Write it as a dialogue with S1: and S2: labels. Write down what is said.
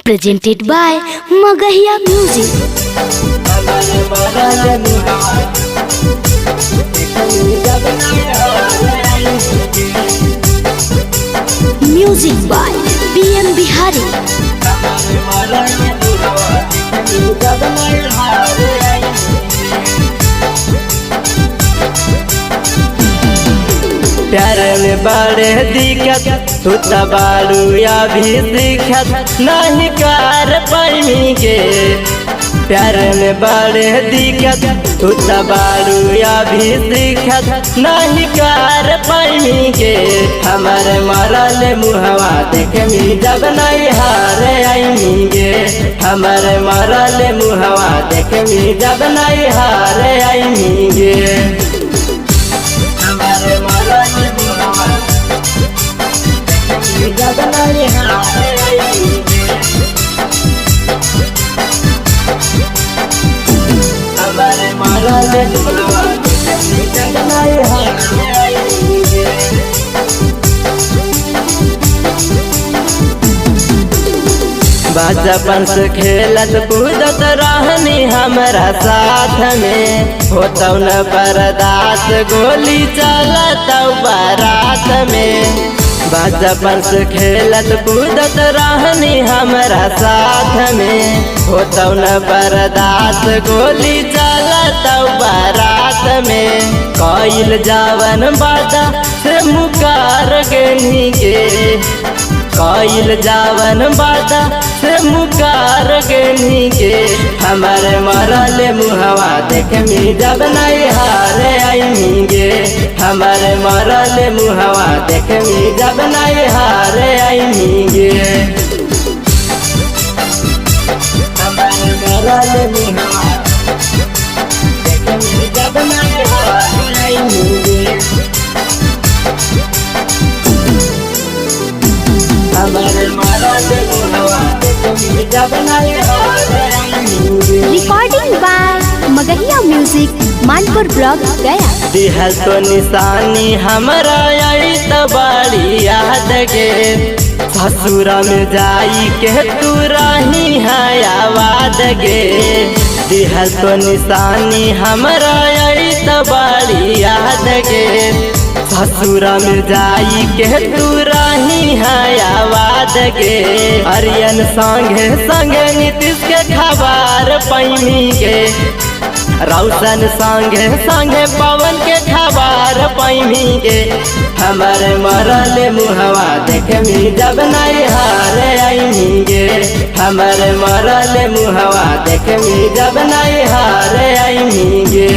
S1: Presented by Magahiya Music. Music by PM Bihari.
S2: प्यार में बड़े दिक्कत तू तबारू या भी दिक्कत नहीं कर पाई के। प्यार में बड़े दिक्कत तू तबारू या भी दिक्कत नहीं कर पाई के। हमारे मरल मुहवा देख मी जब नहीं हार आई गे। हमारे मरल मुहवा देख मी जब नहीं हार आई गे। हमारे मरल मुहवा जब नहीं हार आई गे। हमारे मरल मुहवा जब नहीं हार आई गे। बचपन से खेलत कूदत रहनी हमारा साथ में। होता न बर्दाश्त गोली चलत बारात में। बचपन से खेलत कूदत रहनी हमारा साथ में। होता न बर्दाश्त गोली चलत बारात में। कइल जावन बादा से मुकार गेनी के। कइल जावन बादा से मुकार गेनी के। हमारे मरल मुहवा देख मी जब नहीं हार आई गे। हमारे मरल मुहवा देख मी जब नहीं हार आई गे। हमारे मरल मुहवा देख मी जब नहीं हार आई गे।
S1: Recording by Magahiya Music, Manpur block Gaya.
S2: दिहल तो निशानी हमारा आई तो बड़ी याद गे। ससुरा में जाई के तू रही है आवाज गे। दिहल तो निशानी हमारा आई तो बड़ी याद गे। ससुरा में जाई के तू रही है आवाज गे। अरियन संगे संगे नीतीश के खबर पैनी गे। रौशन संगे संगे पवन के खबर पैनी गे। हमारे मरल मुहवा देख मी जब नहीं हार आई गे। हमारे मरल मुहवा देख मी जब नहीं हार आई गे।